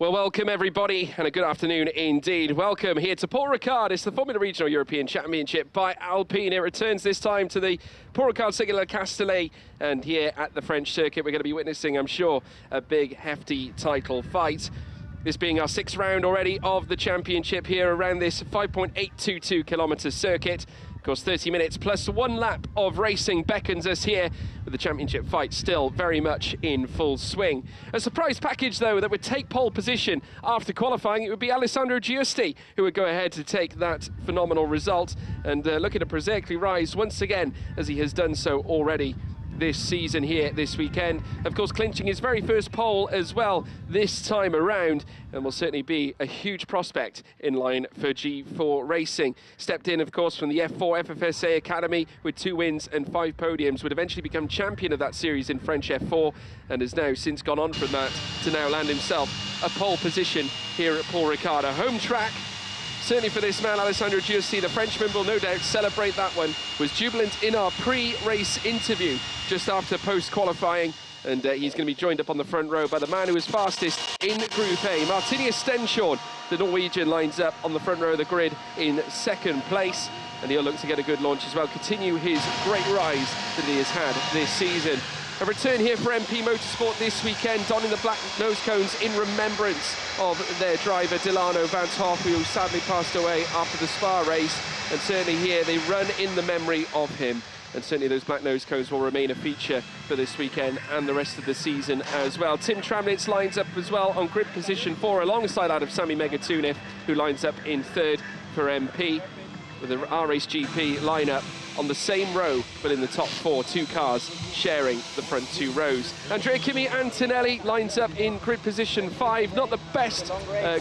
Well, welcome everybody, and a good afternoon indeed. Welcome here to Paul Ricard. It's the Formula Regional European Championship by Alpine. It returns this time to the Paul Ricard Circuit Castellet, and here at the French circuit we're going to be witnessing, I'm sure, a big hefty title fight. This being our sixth round already of the championship here around this 5.822 kilometre circuit. Of course, 30 minutes plus one lap of racing beckons us here, with the championship fight still very much in full swing. A surprise package, though, that would take pole position after qualifying. It would be Alessandro Giusti who would go ahead to take that phenomenal result and looking to prosaically rise once again, as he has done so already this season here this weekend. Of course, clinching his very first pole as well this time around, and will certainly be a huge prospect in line for G4 Racing. Stepped in, of course, from the F4 FFSA Academy with 2 wins and 5 podiums, would eventually become champion of that series in French F4, and has now since gone on from that to now land himself a pole position here at Paul Ricard. A home track certainly for this man, Alessandro Giusti. The Frenchman will no doubt celebrate that one. Was jubilant in our pre-race interview just after post-qualifying, and he's going to be joined up on the front row by the man who was fastest in Group A. Martinius Stenshorn, the Norwegian, lines up on the front row of the grid in second place, and he'll look to get a good launch as well, continue his great rise that he has had this season. A return here for MP Motorsport this weekend, donning the black nose cones in remembrance of their driver Delano Van Toff, who sadly passed away after the Spa race, and certainly here they run in the memory of him, and certainly those black nose cones will remain a feature for this weekend and the rest of the season as well. Tim Tramnitz lines up as well on grid position 4 alongside that of Sami Megatunif, who lines up in 3rd for MP, with the R-Race GP lineup on the same row, but in the top 4, 2 cars sharing the front 2 rows. Andrea Kimi Antonelli lines up in grid position 5. Not the best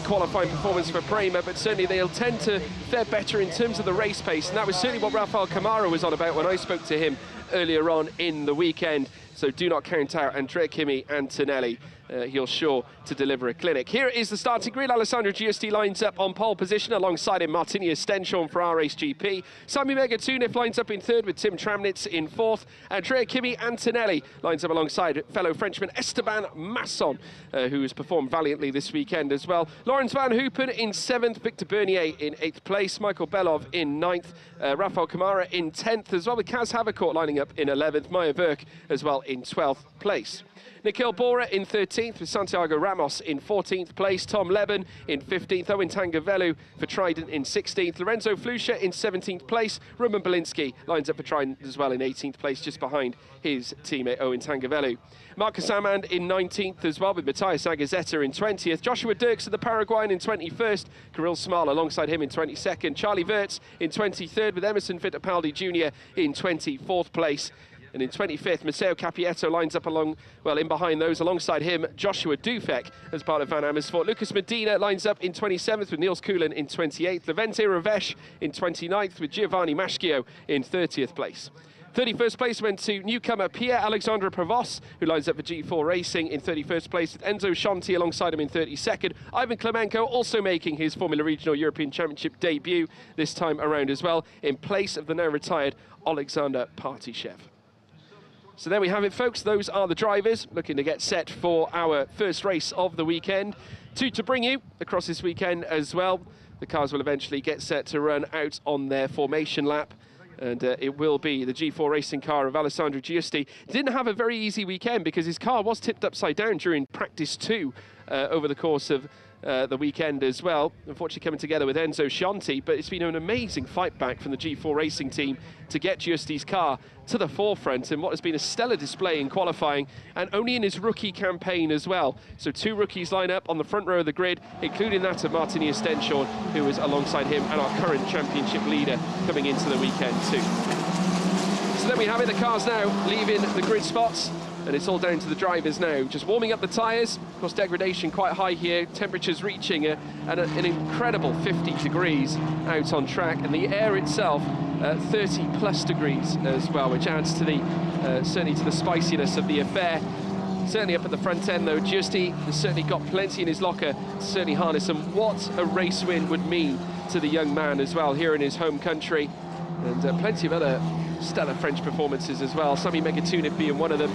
qualifying performance for Prema, but certainly they'll tend to fare better in terms of the race pace, and that was certainly what Rafael Camara was on about when I spoke to him earlier on in the weekend. So do not count out Andrea Kimi Antonelli. He'll sure to deliver a clinic. Here is the starting grid. Alessandro Giusti lines up on pole position alongside him Martinius Stenshorn for R-Race GP. Sami Megatunif lines up in 3rd with Tim Tramnitz in 4th. Andrea Kimi Antonelli lines up alongside fellow Frenchman Esteban Masson, who has performed valiantly this weekend as well. Laurens van Hoopen in 7th, Victor Bernier in 8th place, Michael Belov in 9th, Rafael Camara in 10th as well, with Kaz Havercourt lining up in 11th, Maya Verk as well in 12th place. Nikhil Bora in 13th, with Santiago Ramos in 14th place, Tom Leben in 15th, Owen Tangavelu for Trident in 16th, Lorenzo Flusha in 17th place, Roman Belinsky lines up for Trident as well in 18th place, just behind his teammate Owen Tangavelu. Marcus Amand in 19th as well, with Matthias Agazetta in 20th, Joshua Dirks, the Paraguayan, in 21st, Kirill Small alongside him in 22nd, Charlie Wirtz in 23rd, with Emerson Fittipaldi Jr. in 24th place. And in 25th, Matteo Capietto lines up in behind those. Alongside him, Joshua Dufek as part of Van Amersfoort. Lucas Medina lines up in 27th with Niels Kuhlen in 28th. Levente Ravesh in 29th with Giovanni Maschio in 30th place. 31st place went to newcomer Pierre-Alexandre Prevost, who lines up for G4 Racing in 31st place, with Enzo Scianti alongside him in 32nd. Ivan Klemenko also making his Formula Regional European Championship debut this time around as well, in place of the now retired Alexander Partyshev. So there we have it, folks. Those are the drivers looking to get set for our first race of the weekend. 2 to bring you across this weekend as well. The cars will eventually get set to run out on their formation lap, and it will be the G4 Racing car of Alessandro Giusti. Didn't have a very easy weekend because his car was tipped upside down during practice 2 over the course of the weekend as well. Unfortunately coming together with Enzo Scianti, but it's been an amazing fight back from the G4 Racing team to get Giusti's car to the forefront in what has been a stellar display in qualifying, and only in his rookie campaign as well. So 2 rookies line up on the front row of the grid, including that of Martinius Stenshorn, who is alongside him and our current championship leader coming into the weekend too. So there we have it, the cars now leaving the grid spots, and it's all down to the drivers now, just warming up the tyres. Of course, degradation quite high here, temperatures reaching an incredible 50 degrees out on track, and the air itself 30 plus degrees as well, which adds to the certainly to the spiciness of the affair. Certainly up at the front end though, Giusti has certainly got plenty in his locker to certainly harness, and what a race win would mean to the young man as well here in his home country, and plenty of other stellar French performances as well, Sami Megatunif being one of them.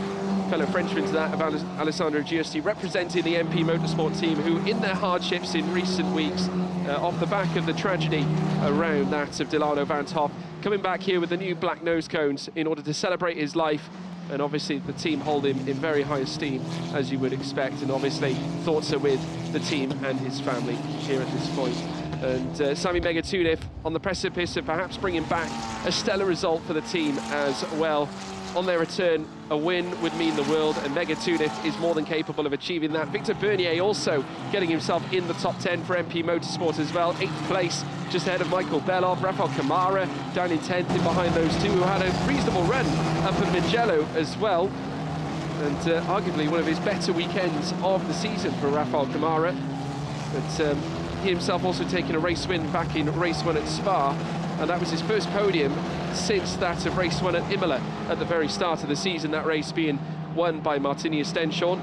fellow Frenchman to that of Alessandro Giusti, representing the MP Motorsport team, who in their hardships in recent weeks, off the back of the tragedy around that of Delano Van 't Hoff, coming back here with the new black nose cones in order to celebrate his life. And obviously the team hold him in very high esteem, as you would expect, and obviously thoughts are with the team and his family here at this point. And Sami Megatunif on the precipice of perhaps bringing back a stellar result for the team as well. On their return, a win would mean the world, and Megatunif is more than capable of achieving that. Victor Bernier also getting himself in the top 10 for MP Motorsport as well. 8th place, just ahead of Michael Belov. Rafael Camara down in 10th in behind those two, who had a reasonable run up at Mugello as well. And arguably one of his better weekends of the season for Rafael Camara. But he himself also taking a race win back in race 1 at Spa, and that was his first podium since that of race 1 at Imola at the very start of the season, that race being won by Martini Stenchon,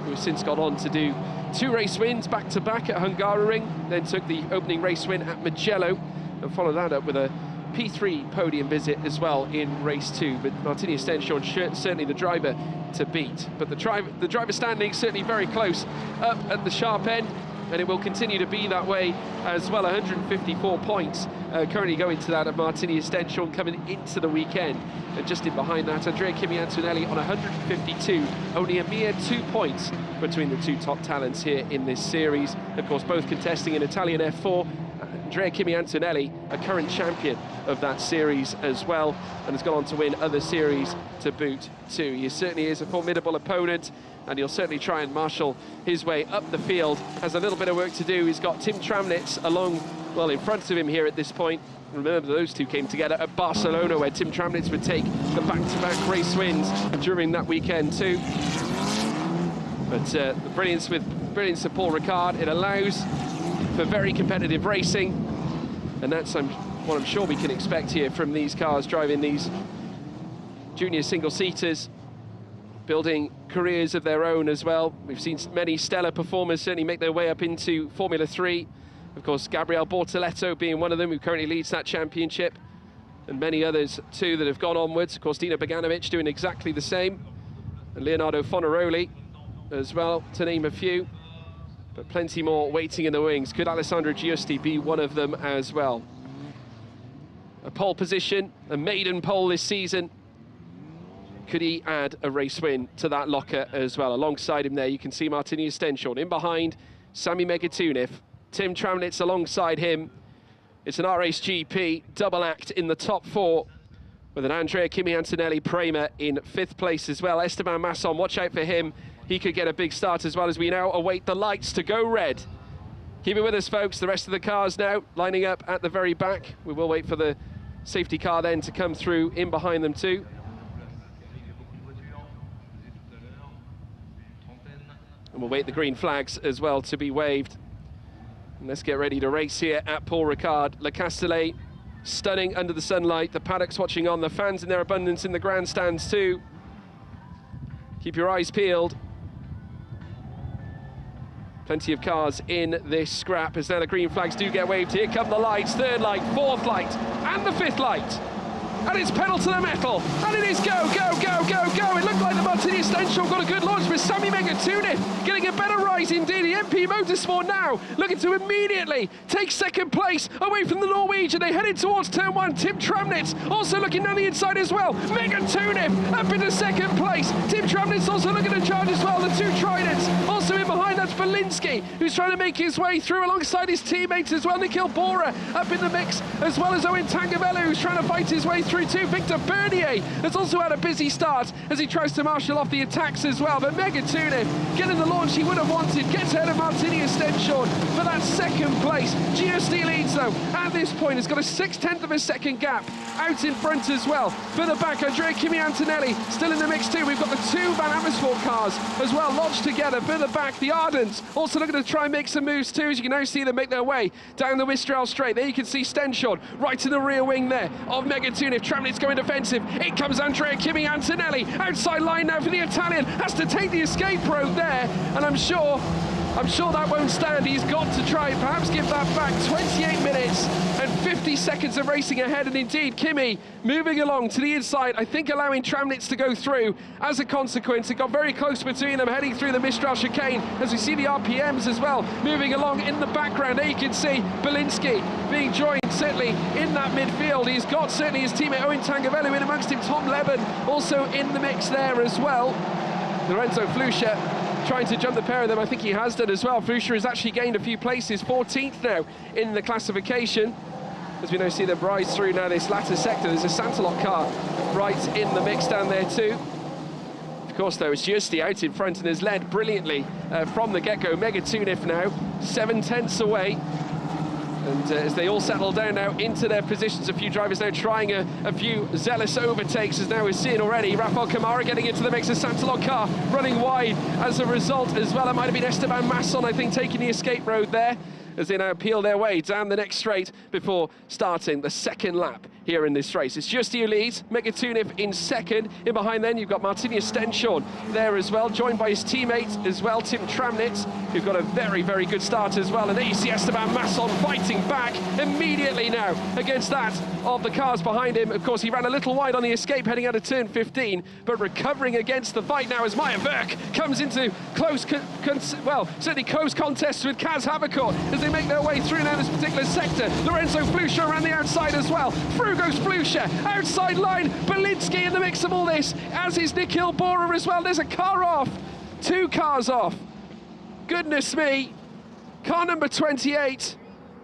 who has since gone on to do 2 race wins back-to-back at Hungaroring, then took the opening race win at Mugello, and followed that up with a P3 podium visit as well in race 2. But Martini Stenchon certainly the driver to beat. But the driver standing certainly very close up at the sharp end, and it will continue to be that way as well. 154 points currently going to that of Martini Stenchon coming into the weekend. And just in behind that, Andrea Kimi Antonelli on 152, only a mere 2 points between the two top talents here in this series. Of course, both contesting in Italian F4. Andrea Kimi Antonelli, a current champion of that series as well, and has gone on to win other series to boot too. He certainly is a formidable opponent, and he'll certainly try and marshal his way up the field. Has a little bit of work to do. He's got Tim Tramnitz along, well, in front of him here at this point. Remember, those two came together at Barcelona, where Tim Tramnitz would take the back-to-back race wins during that weekend too. But the brilliance of Paul Ricard, it allows for very competitive racing, and that's what I'm sure we can expect here from these cars driving these junior single-seaters, building careers of their own as well. We've seen many stellar performers certainly make their way up into Formula 3. Of course, Gabriele Bortoleto being one of them, who currently leads that championship, and many others too that have gone onwards. Of course, Dino Beganovic doing exactly the same, and Leonardo Fornaroli as well, to name a few. But plenty more waiting in the wings. Could Alessandro Giusti be one of them as well? A pole position, a maiden pole this season. Could he add a race win to that locker as well? Alongside him there, you can see Martini Stenchon. In behind, Sami Megatunif. Tim Tramnitz alongside him. It's an RSGP double act in the top 4, with an Andrea Kimi Antonelli Prema in 5th place as well. Esteban Masson, watch out for him. He could get a big start as well, as we now await the lights to go red. Keep it with us, folks. The rest of the cars now lining up at the very back. We will wait for the safety car then to come through in behind them too. And we'll wait the green flags as well to be waved. And let's get ready to race here at Paul Ricard. Le Castellet, stunning under the sunlight. The paddocks watching on, the fans in their abundance in the grandstands too. Keep your eyes peeled. Plenty of cars in this scrap as now the green flags do get waved. Here come the lights, 3rd light, 4th light, and the 5th light. And it's pedal to the metal, and it is go, go, go, go, go. It looked like the Martini Stenchon got a good launch with Sami Megatunif getting a better rise indeed. The MP Motorsport now looking to immediately take 2nd place away from the Norwegian. They headed towards turn 1. Tim Tramnitz also looking down the inside as well. Megatunif up into 2nd place. Tim Tramnitz also looking to charge as well. The 2 Tridents also in behind. That's Belinsky, who's trying to make his way through alongside his teammates as well. Nikhil Bora up in the mix, as well as Owen Tangavello, who's trying to fight his way through too. Victor Bernier has also had a busy start as he tries to marshal off the attacks as well. But Megatunif getting the launch he would have wanted, gets ahead of Martini Stenchon for that 2nd place. Giusti leads though at this point, has got a 6/10 of a second gap out in front as well. Further back, Andrea Kimi Antonelli still in the mix too. We've got the 2 Van Amersfoort cars as well lodged together. Further back, the Ardents also looking to try and make some moves too, as you can now see them make their way down the Mistral straight. There you can see Stenchon right in the rear wing there of Megatunif. Tramnitz going defensive. In comes Andrea Kimi Antonelli. Outside line now for the Italian. Has to take the escape road there, and I'm sure I'm sure that won't stand. He's got to try and perhaps give that back. 28 minutes and 50 seconds of racing ahead, and indeed Kimi moving along to the inside, I think allowing Tramnitz to go through. As a consequence, it got very close between them heading through the Mistral chicane, as we see the RPMs as well moving along in the background. There you can see Belinsky being joined certainly in that midfield. He's got certainly his teammate Owen Tangavello in amongst him. Tom Leben also in the mix there as well. Lorenzo Flusha trying to jump the pair of them. I think he has done as well. Flusha has actually gained a few places, 14th now in the classification. As we now see them rise through now this latter sector. There's a Santalot car right in the mix down there too. Of course, though, it's Juli out in front and has led brilliantly from the get-go. Mega Tunif now, 7/10 away. And as they all settle down now into their positions, a few drivers now trying a few zealous overtakes, as now we're seeing already. Rafael Camara getting into the mix, a Santalot car running wide as a result as well. It might have been Esteban Masson, I think, taking the escape road there, as they now peel their way down the next straight before starting the second lap here in this race. It's Juli who leads, Mega Tunif in second. In behind then, you've got Martinius Stenshorn there as well, joined by his teammate as well, Tim Tramnitz, who've got a very, very good start as well. And there you see Esteban Masson fighting back immediately now against that of the cars behind him. Of course, he ran a little wide on the escape heading out of turn 15, but recovering against the fight now as Maya Verk comes into close, certainly close contests with Kaz Havercourt as they make their way through now this particular sector. Lorenzo Flusha around the outside as well. Through goes Flusha, outside line, Belinsky in the mix of all this, as is Nikhil Bora as well. There's a car off, 2 cars off. Goodness me. Car number 28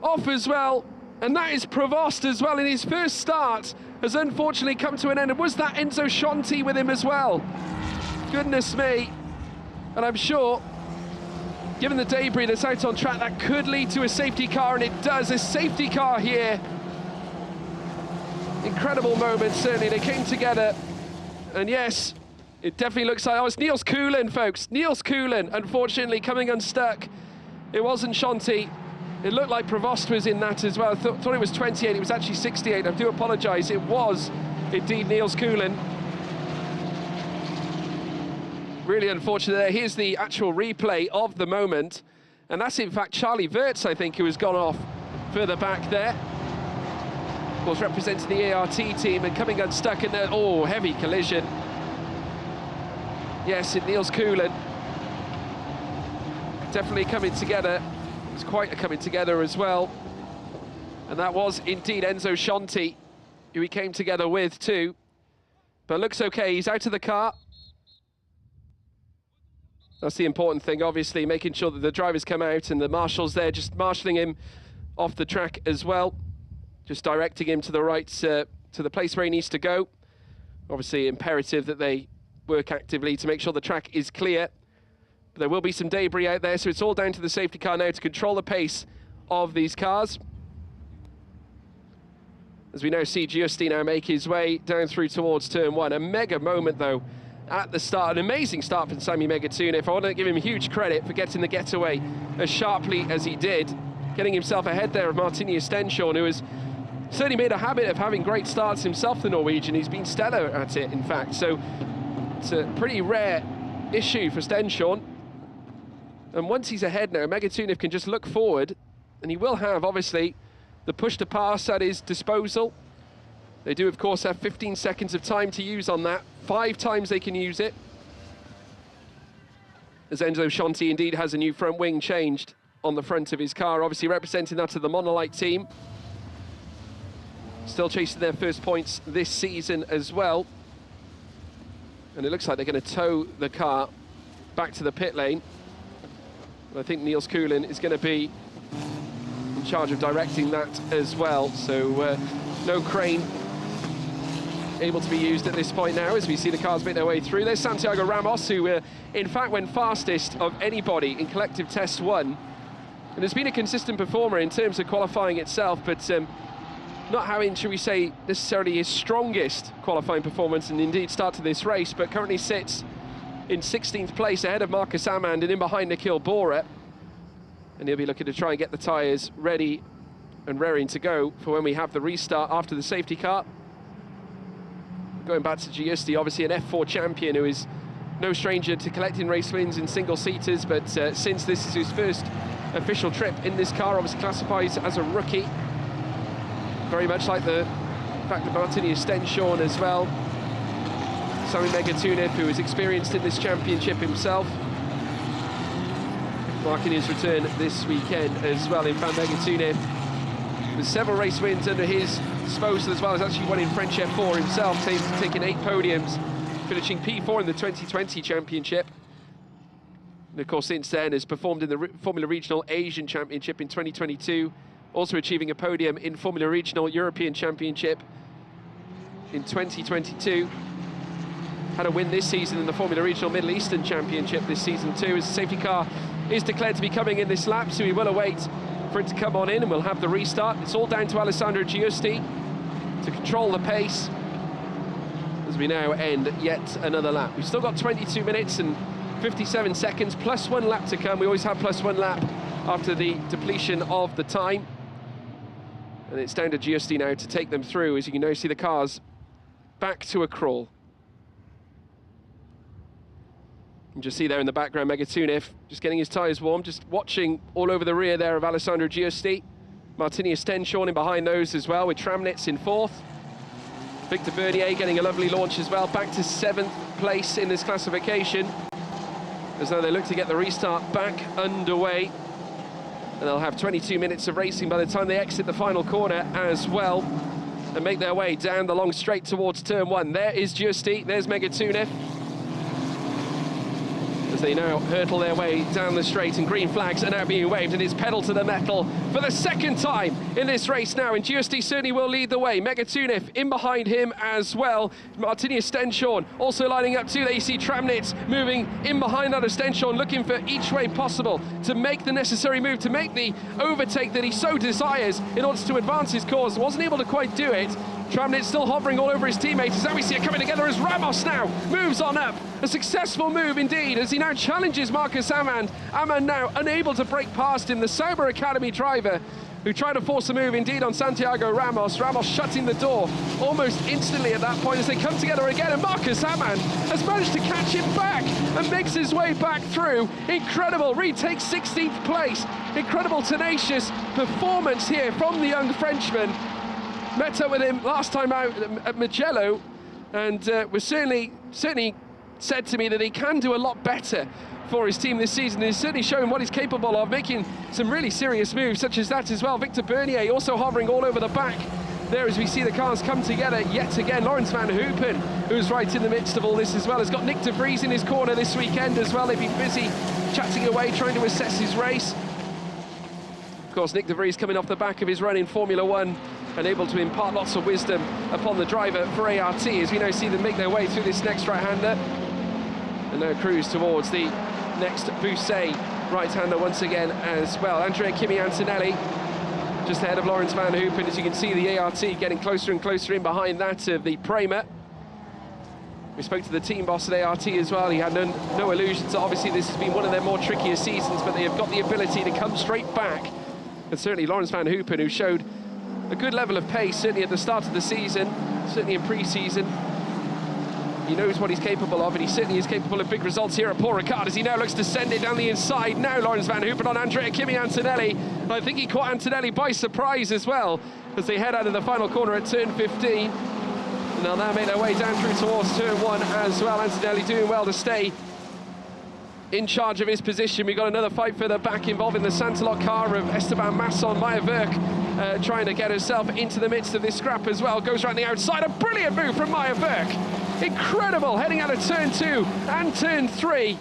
off as well, and that is Provost as well. In his first start has unfortunately come to an end. And was that Enzo Scianti with him as well? Goodness me. And I'm sure, given the debris that's out on track, that could lead to a safety car, and it does. A safety car here. Incredible moment, certainly. They came together, and yes, it definitely looks like, oh, it's Niels Coulin, folks. Niels Coulin, unfortunately, coming unstuck. It wasn't Scianti. It looked like Provost was in that as well. I thought it was 28, it was actually 68. I do apologise. It was indeed Niels Coulin. Really unfortunate there. Here's the actual replay of the moment. And that's in fact Charlie Wirtz, I think, who has gone off further back there. Of course, representing the ART team and coming unstuck in there. Oh, heavy collision. Yes, it Niels Coulin. Definitely coming together. It's quite a coming together as well. And that was indeed Enzo Scianti, who he came together with too. But looks okay, he's out of the car. That's the important thing, obviously, making sure that the drivers come out and the marshals there just marshalling him off the track as well. Just directing him to the right, to the place where he needs to go. Obviously imperative that they work actively to make sure the track is clear. But there will be some debris out there, so it's all down to the safety car now to control the pace of these cars. As we now see Juli now make his way down through towards turn 1. A mega moment, though, at the start. An amazing start from Sami Megatunif. I want to give him huge credit for getting the getaway as sharply as he did, getting himself ahead there of Martinius Stenshorn, who has certainly made a habit of having great starts himself, the Norwegian. He's been stellar at it, in fact. So it's a pretty rare issue for Stenshorn. And once he's ahead now, Megatunif can just look forward, and he will have, obviously, the push to pass at his disposal. They do, of course, have 15 seconds of time to use on that. 5 times they can use it. As Enzo Scianti indeed has a new front wing changed on the front of his car, obviously representing that of the Monolite team. Still chasing their first points this season as well. And it looks like they're going to tow the car back to the pit lane. I think Niels Coulin is going to be in charge of directing that as well. So no crane able to be used at this point now as we see the cars make their way through. There's Santiago Ramos, who in fact went fastest of anybody in collective test 1. And has been a consistent performer in terms of qualifying itself, but not having, shall we say, necessarily his strongest qualifying performance and indeed start to this race, but currently sits in 16th place ahead of Marcus Amand and in behind Nikhil Bora. And he'll be looking to try and get the tyres ready and raring to go for when we have the restart after the safety car. Going back to Juli, obviously an F4 champion who is no stranger to collecting race wins in single-seaters, but since this is his first official trip in this car, obviously classifies as a rookie. Very much like the fact that Martini Stenshorn as well. Sami Megatuniv, who is experienced in this championship himself, marking his return this weekend as well. In fact, Megatuniv, with several race wins under his disposal, as well as actually one in French F4 himself, taking 8 podiums, finishing P4 in the 2020 championship. And of course, since then has performed in the Formula Regional Asian Championship in 2022, also achieving a podium in Formula Regional European Championship in 2022. Had a win this season in the Formula Regional Middle Eastern Championship this season too, as the safety car is declared to be coming in this lap, so we will await for it to come on in and we'll have the restart. It's all down to Alessandro Giusti to control the pace as we now end yet another lap. We've still got 22 minutes and 57 seconds, plus 1 lap to come. We always have plus 1 lap after the depletion of the time. And it's down to Giusti now to take them through, as you can now see the cars back to a crawl. You just see there in the background Megatuniv just getting his tyres warm, just watching all over the rear there of Alessandro Giusti. Martini Stenshorn in behind those as well, with Tramnitz in 4th. Victor Bernier getting a lovely launch as well, back to 7th place in this classification, as though they look to get the restart back underway. And they'll have 22 minutes of racing by the time they exit the final corner as well, and make their way down the long straight towards turn 1. There is Giusti, there's Megatuniv, as they now hurtle their way down the straight, and green flags are now being waved, and it's pedal to the metal for the second time in this race now, and Giusti certainly will lead the way. Megatuniv in behind him as well. Martini Stenshorn also lining up too. There you see Tramnitz moving in behind that of Stenshorn, looking for each way possible to make the necessary move, to make the overtake that he so desires in order to advance his cause. Wasn't able to quite do it. Tramnitz still hovering all over his teammates, as now we see it coming together as Ramos now moves on up. A successful move indeed, as he now challenges Marcus Amand. Amand now unable to break past him, the Sauber Academy driver, who tried to force a move indeed on Santiago Ramos. Ramos shutting the door almost instantly at that point as they come together again, and Marcus Amand has managed to catch him back and makes his way back through. Incredible, retakes 16th place. Incredible, tenacious performance here from the young Frenchman. Met up with him last time out at Mugello, and was certainly said to me that he can do a lot better for his team this season. He's certainly showing what he's capable of, making some really serious moves such as that as well. Victor Bernier also hovering all over the back there as we see the cars come together yet again. Laurens van Hoopen, who's right in the midst of all this as well, has got Nick de Vries in his corner this weekend as well. They've been busy chatting away, trying to assess his race. Of course, Nick de Vries coming off the back of his run in Formula 1 and able to impart lots of wisdom upon the driver for ART, as we now see them make their way through this next right-hander and now cruise towards the next Bousset right-hander once again as well. Andrea Kimi Antonelli just ahead of Laurens van Hoopen, as you can see the ART getting closer and closer in behind that of the Prema. We spoke to the team boss at ART as well. He had no illusions. Obviously this has been one of their more trickier seasons, but they have got the ability to come straight back. And certainly Laurens van Hoopen, who showed a good level of pace, certainly at the start of the season, certainly in pre-season. He knows what he's capable of, and he certainly is capable of big results here at Paul Ricard, as he now looks to send it down the inside. Now Laurens van Hoopen on Andrea Kimi Antonelli. I think he caught Antonelli by surprise as well, as they head out of the final corner at turn 15. And they'll now make their way down through towards turn 1 as well. Antonelli doing well to stay in charge of his position. We've got another fight further back involving the Santalot car of Esteban Masson. Maya Verk trying to get herself into the midst of this scrap as well. Goes around the outside, a brilliant move from Maya Verk. Incredible, heading out of turn 2 and turn 3.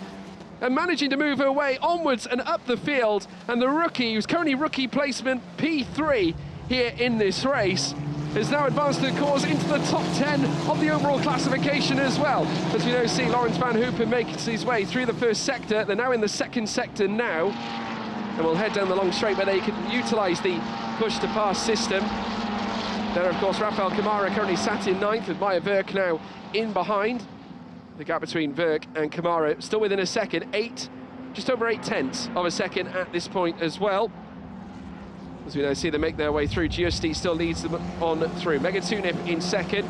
And managing to move her way onwards and up the field. And the rookie, who's currently rookie placement P3 here in this race, has now advanced the cause into the top 10 of the overall classification as well. As we now see, Laurens van Hoopen makes his way through the first sector. They're now in the second sector now. And we'll head down the long straight where they can utilise the push-to-pass system. There, of course, Rafael Kamara currently sat in 9th, with Maya Verk now in behind. The gap between Verk and Kamara still within a second, just over 8/10 of a second at this point as well. As we now see them make their way through, Giusti still leads them on through. Megatuniv in second,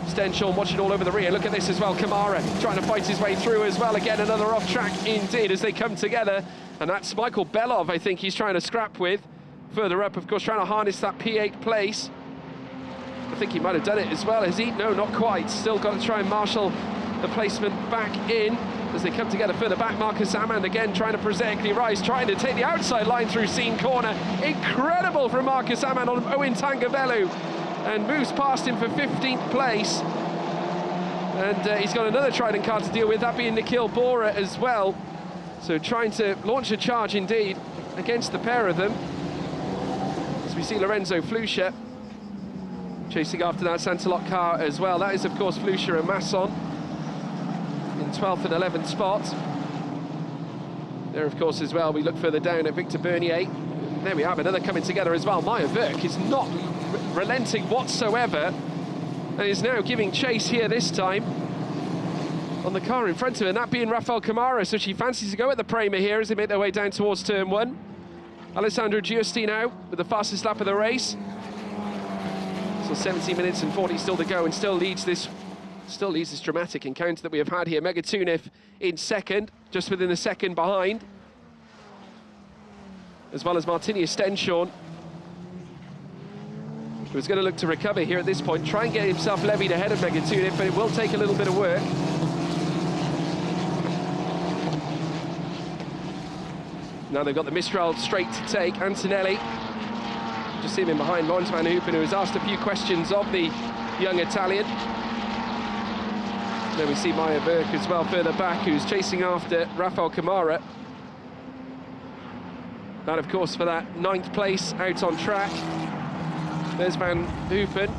Stenshorn watching all over the rear. Look at this as well. Kamara trying to fight his way through as well. Again, another off track indeed as they come together. And that's Michael Belov, I think he's trying to scrap with. Further up, of course, trying to harness that P8 place. I think he might have done it as well. Has he? No, not quite. Still got to try and marshal the placement back in as they come together further back. Marcus Amand again trying to prosaically rise, trying to take the outside line through Scene Corner. Incredible from Marcus Amand on Owen Tangavelu, and moves past him for 15th place. And he's got another Trident car to deal with, that being Nikhil Bora as well. So trying to launch a charge indeed against the pair of them. As we see Lorenzo Flusha chasing after that Santalot car as well. That is, of course, Flusha and Masson in 12th and 11th spot. There, of course, as well, we look further down at Victor Bernier. There we have another coming together as well. Maya Verk is not relenting whatsoever and is now giving chase here this time on the car in front of her, and that being Rafael Kamara. So she fancies to go at the Prema here as they make their way down towards turn 1. Alessandro Giusti now with the fastest lap of the race. So 17 minutes and 40 still to go, and still leads this dramatic encounter that we have had here. Megatunif in second, just within a second behind, as well as Martinius Stenshorn, who's going to look to recover here at this point, try and get himself levied ahead of Megatunif, but it will take a little bit of work. Now they've got the Mistral straight to take. Antonelli, just see him in behind Laurens van Hoopen, who has asked a few questions of the young Italian. Then we see Maya Verk as well further back, who's chasing after Rafael Kamara. That, of course, for that 9th place out on track. There's Van Hoopen,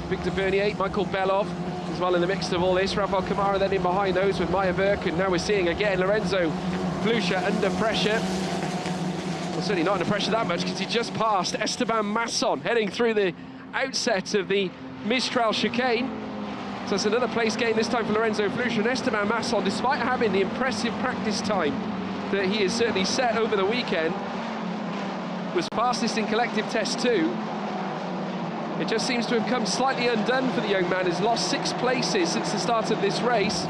Victor Bernier, Michael Belov as well in the mix of all this. Rafael Kamara then in behind those with Maya Verk, and now we're seeing again Lorenzo Flusha under pressure. Well, certainly not under pressure that much, because he just passed Esteban Masson heading through the outset of the Mistral chicane. So it's another place gain this time for Lorenzo Flusha, and Esteban Masson, despite having the impressive practice time that he has certainly set over the weekend, was fastest in collective test 2. It just seems to have come slightly undone for the young man. He's lost 6 places since the start of this race.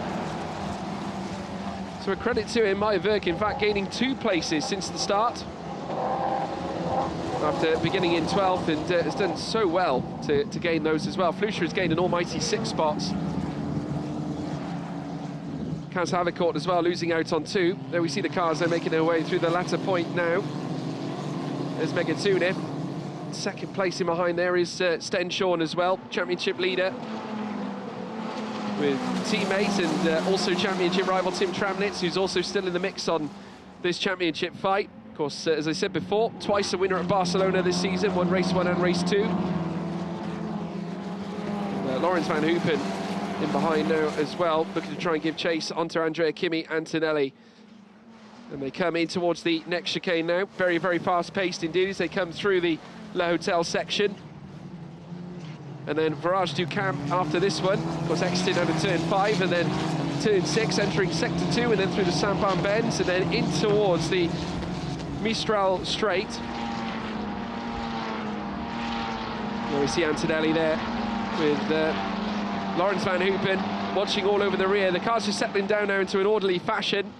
So a credit to him. Maya Verk, in fact, gaining 2 places since the start, after beginning in 12th, and has done so well to gain those as well. Flusha has gained an almighty 6 spots. Kaz Havercourt as well, losing out on 2. There we see the cars, they're making their way through the latter point now. There's Megatunif. 2nd place in behind there is Stenshorn as well, championship leader, with teammate and also championship rival Tim Tramnitz, who's also still in the mix on this championship fight. Of course, as I said before, twice a winner at Barcelona this season, won race 1 and race 2. Laurens van Hoopen in behind now as well, looking to try and give chase onto Andrea Kimi Antonelli. And they come in towards the next chicane now. Very, very fast-paced indeed as they come through the Le Hotel section. And then Virage du Camp after this one. Of course, exited over turn 5, and then turn 6, entering sector 2, and then through the Saint-Pan bends, and then in towards the Mistral straight. Well, we see Antonelli there with Laurens van Hoopen watching all over the rear. The cars are settling down now into an orderly fashion.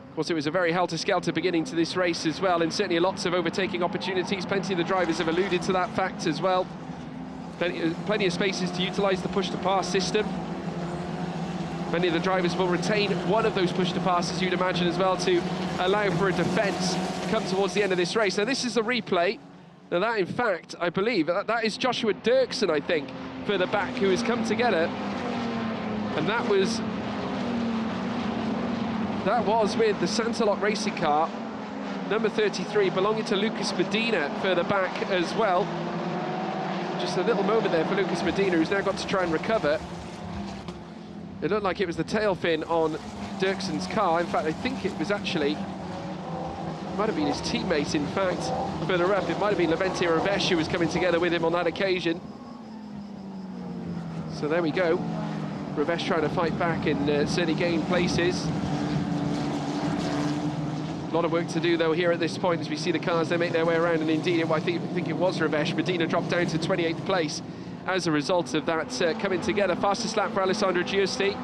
Of course, it was a very helter-skelter beginning to this race as well, and certainly lots of overtaking opportunities. Plenty of the drivers have alluded to that fact as well. Plenty of spaces to utilise the push-to-pass system. Many of the drivers will retain one of those push-to-passes, you'd imagine, as well, to allow for a defence come towards the end of this race. Now, this is a replay. Now, that, in fact, I believe, that is Joshua Dirksen, I think, further back, who has come together. And that was with the Santalot racing car, number 33, belonging to Lucas Medina further back as well. Just a little moment there for Lucas Medina, who's now got to try and recover. It looked like it was the tail fin on Dirksen's car. In fact, I think it was actually, it might have been his teammate, in fact, further up. It might have been Levente Revesh who was coming together with him on that occasion. So there we go. Revesh trying to fight back and certainly gain places. A lot of work to do, though, here at this point as we see the cars, they make their way around, and indeed, I think it was Revesh. Medina dropped down to 28th place as a result of that coming together. Fastest lap for Alessandro Giusti,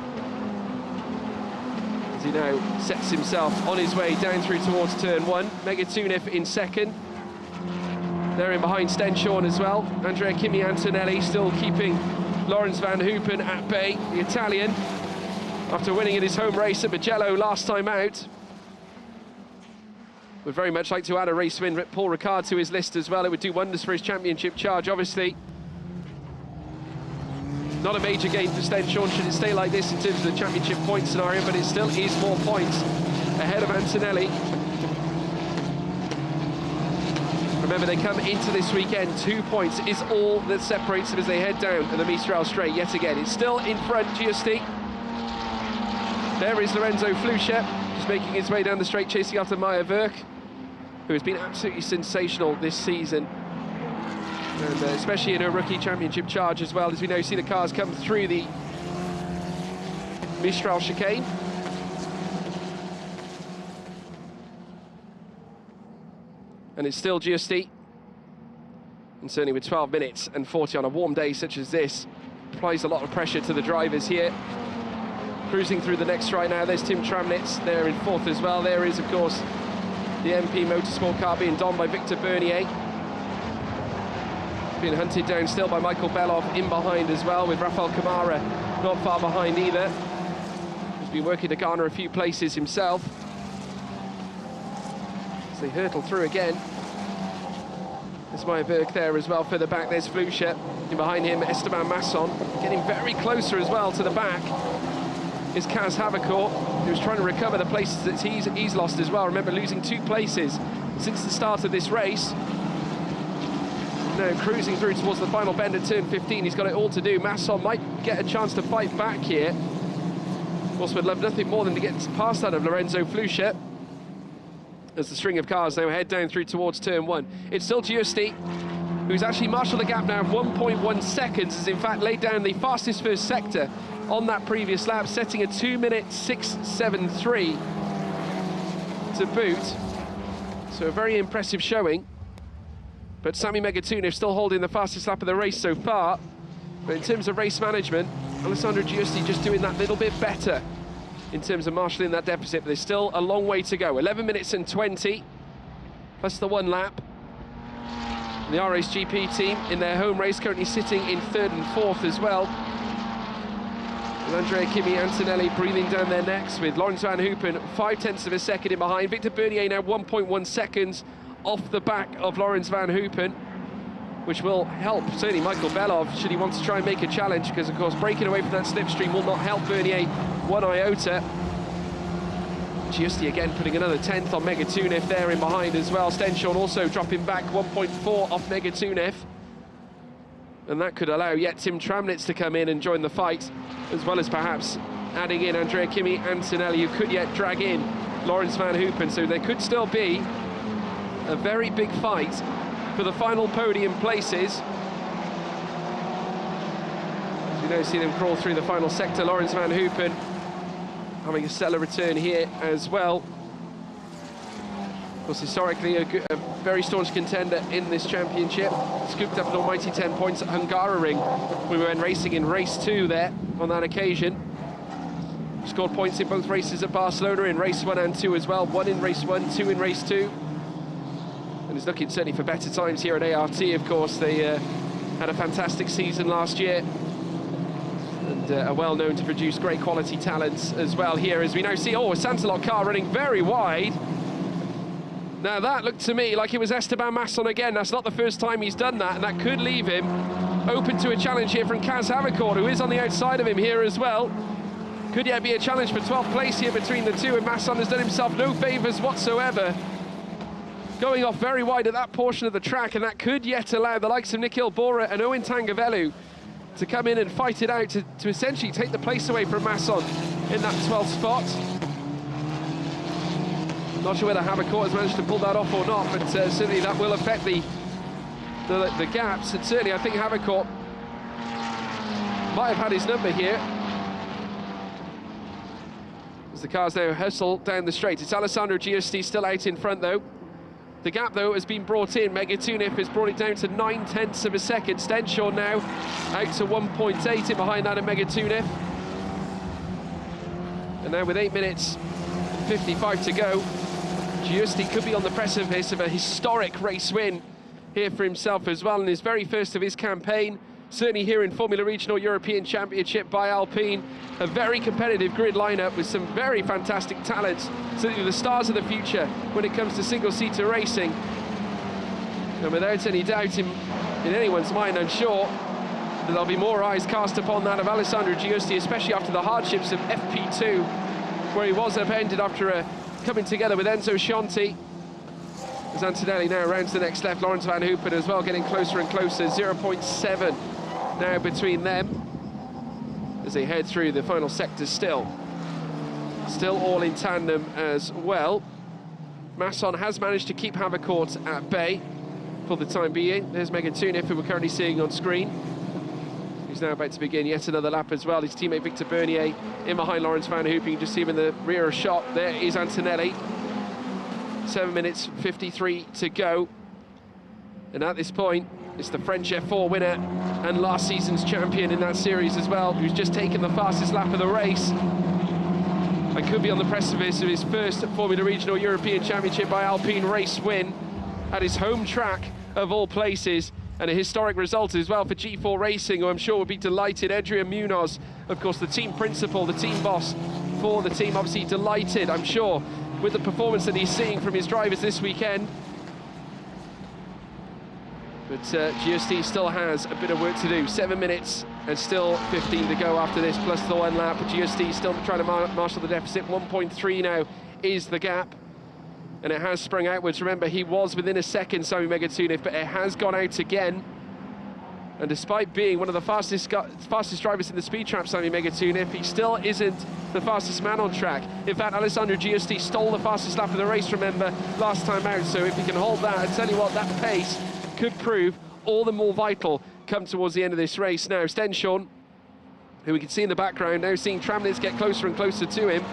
as he now sets himself on his way down through towards turn 1. Megatunif in second. They're in behind Stenshorn as well. Andrea Kimi Antonelli still keeping Laurens van Hoopen at bay, the Italian, after winning in his home race at Mugello last time out. Would very much like to add a race win Paul Ricard to his list as well. It would do wonders for his championship charge, obviously. Not a major gain for Stenshorn should it stay like this in terms of the championship point scenario, but it still is 4 points ahead of Antonelli. Remember, they come into this weekend, 2 points is all that separates them as they head down the Mistral Straight yet again. It's still in front, Giusti. There is Lorenzo Flucher, just making his way down the straight, chasing after Maya Verk, who has been absolutely sensational this season. And especially in her rookie championship charge as well, as we now see the cars come through the Mistral chicane. And it's still Giusti, and certainly with 12 minutes and 40 on a warm day such as this, applies a lot of pressure to the drivers here. Cruising through the next right now, there's Tim Tramnitz there in 4th as well. There is, of course, the MP Motorsport car being donned by Victor Bernier. Being hunted down still by Michael Belov in behind as well, with Rafael Camara not far behind either. He's been working to garner a few places himself. As they hurtle through again. There's Maya Verk there as well further back. There's Flucher. And behind him, Esteban Masson. Getting very closer as well to the back is Kaz Havercourt, who's trying to recover the places that he's lost as well. Remember, losing 2 places since the start of this race. Now cruising through towards the final bend at turn 15. He's got it all to do. Masson might get a chance to fight back here. Of course, would love nothing more than to get past that of Lorenzo Flucher, as the string of cars now head down through towards turn 1. It's still Giusti, who's actually marshalled the gap now of 1.1 seconds, has in fact laid down the fastest first sector on that previous lap, setting a 2:06.73 to boot. So a very impressive showing. But Sami Megatunif still holding the fastest lap of the race so far. But in terms of race management, Alessandro Giusti just doing that little bit better in terms of marshalling that deficit, but there's still a long way to go. 11 minutes and 20, plus the 1 lap. And the RSGP team in their home race currently sitting in 3rd and 4th as well. And Andrea Kimi Antonelli breathing down their necks, with Laurens van Hoopen 0.5 of a second in behind. Victor Bernier now 1.1 seconds off the back of Laurens van Hoopen, which will help, certainly, Michael Belov, should he want to try and make a challenge, because, of course, breaking away from that slipstream will not help Bernier one iota. Giusti again putting another 10th on Megatunif there in behind as well. Stenshorn also dropping back 1.4 off Megatunif. And that could allow yet Tim Tramnitz to come in and join the fight, as well as perhaps adding in Andrea Kimi Antonelli, who could yet drag in Laurens van Hoopen. So there could still be a very big fight for the final podium places. As we now see them crawl through the final sector, Laurens van Hoopen having a stellar return here as well. Of course, historically a very staunch contender in this championship. Scooped up an almighty 10 points at Hungaroring. We went racing in race 2 there on that occasion. Scored points in both races at Barcelona, in race 1 and 2 as well. 1 in race 1, 2 in race 2. And is looking certainly for better times here at ART, of course. They had a fantastic season last year, and are well known to produce great quality talents as well here, as we now see, oh, a Santalot car running very wide. Now that looked to me like it was Esteban Masson again. That's not the first time he's done that, and that could leave him open to a challenge here from Kaz Havercourt, who is on the outside of him here as well. Could yet be a challenge for 12th place here between the two, and Masson has done himself no favours whatsoever, going off very wide at that portion of the track, and that could yet allow the likes of Nikhil Bora and Owen Tangavelu to come in and fight it out to essentially take the place away from Masson in that 12th spot. Not sure whether Havercourt has managed to pull that off or not, but certainly that will affect the gaps, and certainly I think Havercourt might have had his number here. As the cars now hustle down the straight. It's Alessandro Giusti still out in front though. The gap, though, has been brought in. Megatuniff has brought it down to 9/10 of a second. Stenshorn now out to 1.8 in behind that of Megatuniff. And now with 8 minutes 55 to go, Juli could be on the precipice of a historic race win here for himself as well, and his very first of his campaign, certainly here in Formula Regional European Championship by Alpine. A very competitive grid lineup with some very fantastic talents, certainly the stars of the future when it comes to single-seater racing. And without any doubt in anyone's mind, I'm sure that there'll be more eyes cast upon that of Alessandro Juli, especially after the hardships of FP2, where he was upended after coming together with Enzo Scianti. As Antonelli now rounds the next left, Lawrence Van Hoopen as well, getting closer and closer, 0.7 now between them as they head through the final sectors still all in tandem as well. Masson has managed to keep Havercourt at bay for the time being. There's Megatuniff, who we're currently seeing on screen. He's now about to begin yet another lap as well. His teammate Victor Bernier in behind Lawrence Van Hoopen. You can just see him in the rear shot. There is Antonelli. 7 minutes 53 to go. And at this point, it's the French F4 winner and last season's champion in that series as well, who's just taken the fastest lap of the race and could be on the precipice of his first Formula Regional European Championship by Alpine race win at his home track of all places, and a historic result as well for G4 Racing, who I'm sure will be delighted. Adrian Munoz, of course, the team principal, the team boss for the team, obviously delighted, I'm sure, with the performance that he's seeing from his drivers this weekend. But Juli still has a bit of work to do. 7 minutes and still 15 to go after this, plus the one lap. But Juli still trying to marshal the deficit. 1.3 now is the gap. And it has sprung outwards. Remember, he was within a second, Sami Megatuniff, but it has gone out again. And despite being one of the fastest drivers in the speed trap, Sami Megatuniff, he still isn't the fastest man on track. In fact, Alessandro Juli stole the fastest lap of the race, remember, last time out. So if he can hold that, I tell you what, that pace could prove all the more vital come towards the end of this race. Now, Stenshorn, who we can see in the background, now seeing Tramnitz get closer and closer to him.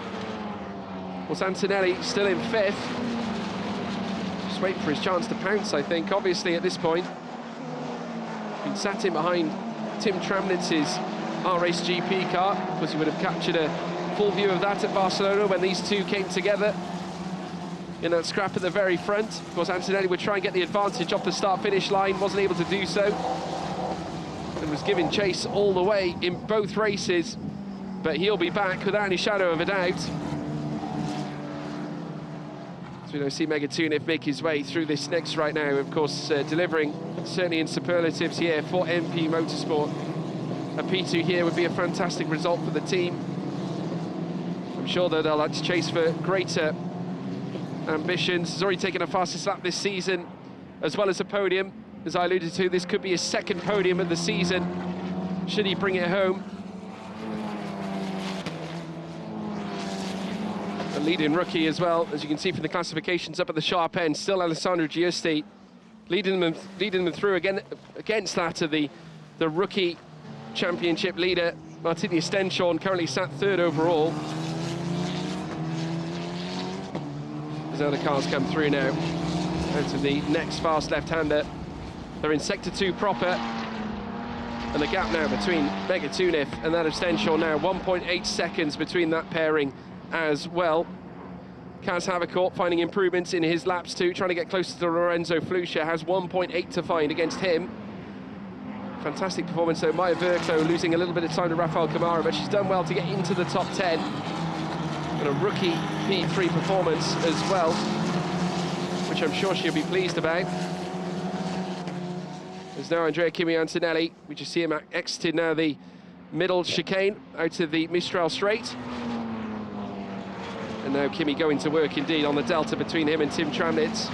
Was Antonelli still in fifth? Just waiting for his chance to pounce, I think, obviously, at this point. Been sat in behind Tim Tramnitz's R-Race GP car, because he would have captured a full view of that at Barcelona when these two came together in that scrap at the very front. Of course, Antonelli would try and get the advantage off the start-finish line, wasn't able to do so, and was giving chase all the way in both races, but he'll be back without any shadow of a doubt. So we don't see Megatuniff make his way through this next right now, of course, delivering certainly in superlatives here for MP Motorsport. A P2 here would be a fantastic result for the team. I'm sure that they'll have to chase for greater ambitions. He's already taken a fastest lap this season, as well as a podium. As I alluded to, this could be his second podium of the season, should he bring it home. A leading rookie as well, as you can see from the classifications up at the sharp end. Still Alessandro Juli leading them through again against that of the rookie championship leader, Martini Stenshorn, currently sat third overall. As other cars come through now, out to the next fast left-hander. They're in sector 2 proper, and the gap now between Megatuniff and that of Stenshorn now 1.8 seconds between that pairing as well. Kaz Havercourt finding improvements in his laps too, trying to get closer to Lorenzo Flusha, has 1.8 to find against him. Fantastic performance though. Maya Verklo losing a little bit of time to Rafael Camara, but she's done well to get into the top 10. And a rookie P3 performance as well, which I'm sure she'll be pleased about. There's now Andrea Kimi Antonelli. We just see him exited now the middle chicane out of the Mistral Straight. And now Kimi going to work indeed on the delta between him and Tim Tramnitz.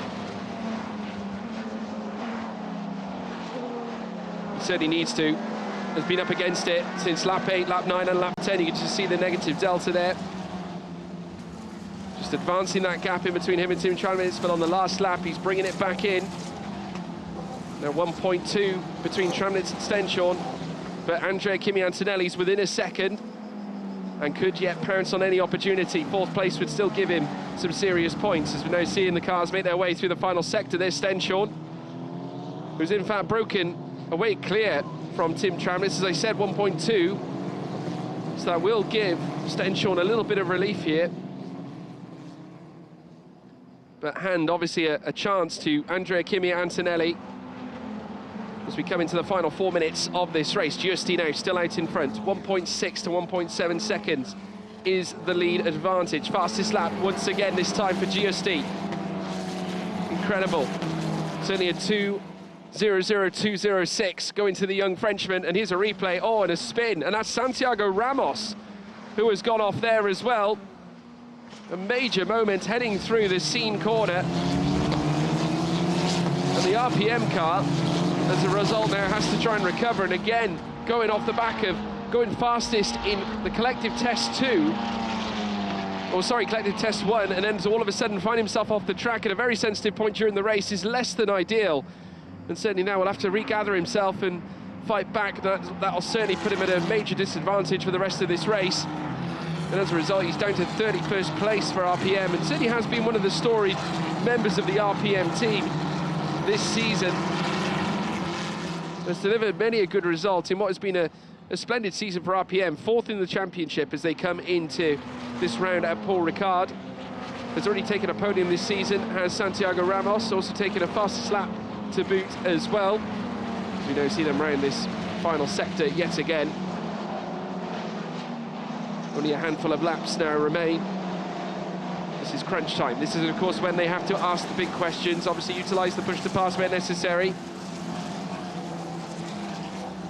He certainly needs to. Has been up against it since lap 8, lap 9 and lap 10. You can just see the negative delta there. Just advancing that gap in between him and Tim Tramnitz, but on the last lap he's bringing it back in. Now 1.2 between Tramnitz and Stenshorn, but Andrea Kimi Antonelli's within a second and could yet pounce on any opportunity. Fourth place would still give him some serious points, as we're now seeing the cars make their way through the final sector. There's Stenshorn, who's in fact broken away clear from Tim Tramnitz, as I said, 1.2. So that will give Stenshorn a little bit of relief here. But hand, obviously, a chance to Andrea Kimi Antonelli as we come into the final 4 minutes of this race. Giusti now still out in front. 1.6 to 1.7 seconds is the lead advantage. Fastest lap once again, this time for Giusti. Incredible. Certainly a 2:00.206 going to the young Frenchman. And here's a replay. Oh, and a spin. And that's Santiago Ramos, who has gone off there as well. A major moment heading through the Scene corner. And the RPM car, as a result, now has to try and recover. And again, going off the back of going fastest in the collective test 2. Or sorry, collective test 1, and then to all of a sudden find himself off the track at a very sensitive point during the race is less than ideal. And certainly now will have to regather himself and fight back. That'll certainly put him at a major disadvantage for the rest of this race. And as a result, he's down to 31st place for RPM, and certainly has been one of the storied members of the RPM team this season. Has delivered many a good result in what has been a splendid season for RPM. 4th in the championship as they come into this round at Paul Ricard. Has already taken a podium this season, has Santiago Ramos, also taken a fastest lap to boot as well. We now see them round this final sector yet again. Only a handful of laps now remain. This is crunch time. This is, of course, when they have to ask the big questions, obviously utilise the push to pass where necessary.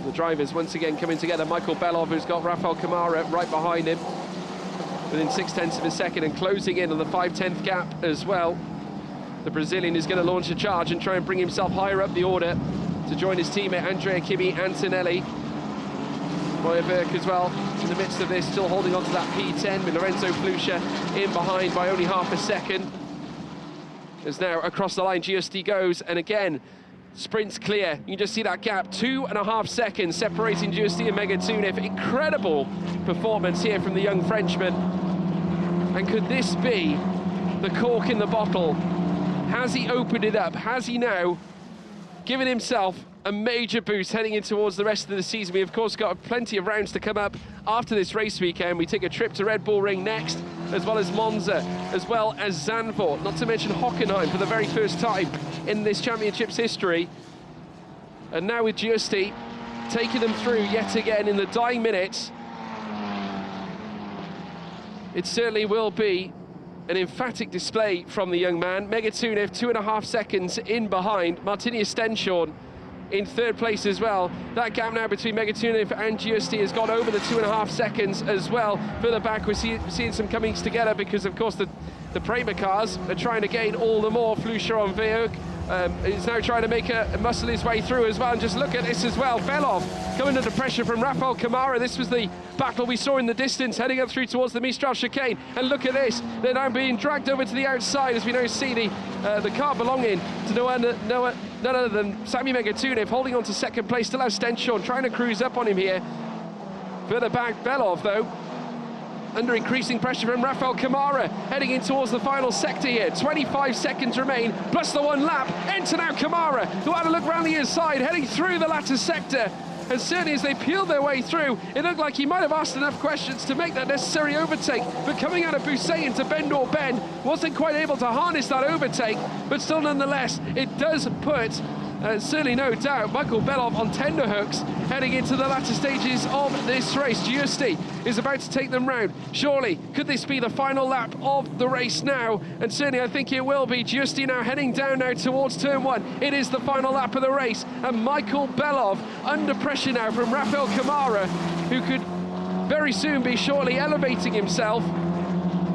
The drivers once again coming together. Michael Belov, who's got Rafael Camara right behind him within 0.6 of a second, and closing in on the 5/10 gap as well. The Brazilian is going to launch a charge and try and bring himself higher up the order to join his teammate Andrea Kimi Antonelli. Boyerberg as well in the midst of this, still holding on to that P10 with Lorenzo Fluscia in behind by only half a second. As now across the line Giusti goes, and again sprints clear. You can just see that gap, 2.5 seconds separating Giusti and Megatuniv. Incredible performance here from the young Frenchman. And could this be the cork in the bottle? Has he opened it up? Has he now given himself a major boost heading in towards the rest of the season? We of course got plenty of rounds to come up after this race weekend. We take a trip to Red Bull Ring next, as well as Monza, as well as Zandvoort, not to mention Hockenheim for the very first time in this championship's history. And now with Giusti taking them through yet again in the dying minutes, it certainly will be an emphatic display from the young man. Megatuniv 2.5 seconds in behind. Martinius Stenshorn in 3rd place as well. That gap now between Megatuniv and Giusti has gone over the 2.5 seconds as well. Further back, we're seeing some comings together because, of course, the Prema cars are trying to gain all the more. Fluscia on Veog is now trying to make a muscle his way through as well. And just look at this as well. Belov coming under pressure from Rafael Camara. This was the battle we saw in the distance heading up through towards the Mistral chicane. And look at this. They're now being dragged over to the outside as we now see the car belonging to none other than Sami Megatuniv holding on to 2nd place. Still has Stenshorn trying to cruise up on him here. Further back, Belov, though, under increasing pressure from Rafael Camara, heading in towards the final sector here. 25 seconds remain, plus the 1 lap. Enter now Camara, who had a look round the inside, heading through the latter sector. And certainly as they peeled their way through, it looked like he might have asked enough questions to make that necessary overtake. But coming out of Bousset into Bend or Bend, wasn't quite able to harness that overtake. But still, nonetheless, it does put certainly no doubt Michael Belov on tenterhooks heading into the latter stages of this race. Giusti is about to take them round. Surely, could this be the final lap of the race now? And certainly I think it will be. Giusti now heading down now towards turn 1. It is the final lap of the race, and Michael Belov under pressure now from Rafael Camara, who could very soon be surely elevating himself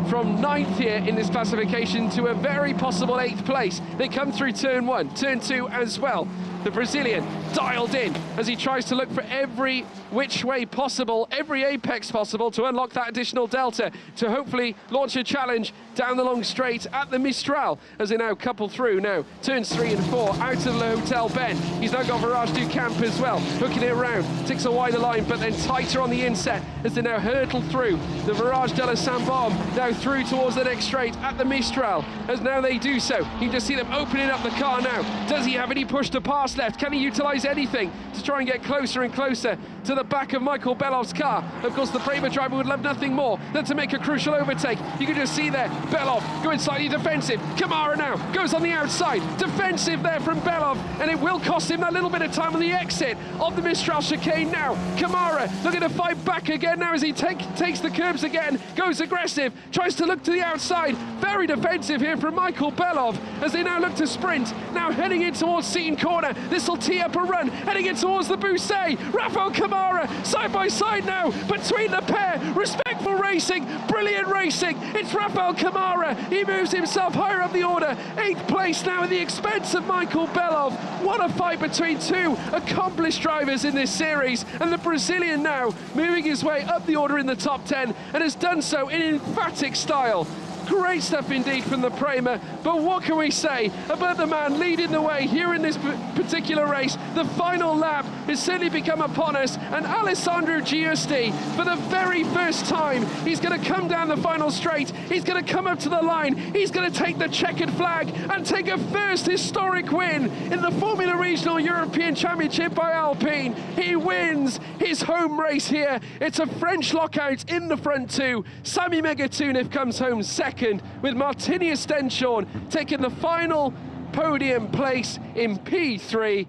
from 9th here in this classification to a very possible 8th place. They come through turn 1, turn 2 as well. The Brazilian dialed in as he tries to look for every which way possible, every apex possible to unlock that additional delta to hopefully launch a challenge down the long straight at the Mistral as they now couple through now. Turns 3 and 4 out of Le Hotel Ben. He's now got Virage du Camp as well, hooking it around, takes a wider line but then tighter on the inset as they now hurtle through the Virage de la Saint-Baume, now through towards the next straight at the Mistral. As now they do so, you can just see them opening up the car now. Does he have any push to pass left? Can he utilise anything to try and get closer and closer to the back of Michael Belov's car? Of course, the Prema driver would love nothing more than to make a crucial overtake. You can just see there, Belov going slightly defensive. Kamara now goes on the outside. Defensive there from Belov, and it will cost him a little bit of time on the exit of the Mistral chicane now. Kamara looking to fight back again now as he takes the curbs again, goes aggressive, tries to look to the outside. Very defensive here from Michael Belov as they now look to sprint. Now heading in towards Seaton Corner. This will tee up a run, heading in towards the Bousset. Rafael Kamara side by side now between the pair. Respectful racing, brilliant racing. It's Rafael Kamara. He moves himself higher up the order. 8th place now at the expense of Michael Belov. What a fight between two accomplished drivers in this series, and the Brazilian now moving his way up the order in the top 10 and has done so in emphatic style. Great stuff indeed from the Prema, but what can we say about the man leading the way here in this particular race? The final lap has certainly become upon us, and Alessandro Giusti, for the very first time, he's going to come down the final straight, he's going to come up to the line, he's going to take the checkered flag and take a first historic win in the Formula Regional European Championship by Alpine. He wins his home race here. It's a French lockout in the front two. Sami Megatunov comes home second, with Martini Stenshorn taking the final podium place in P3.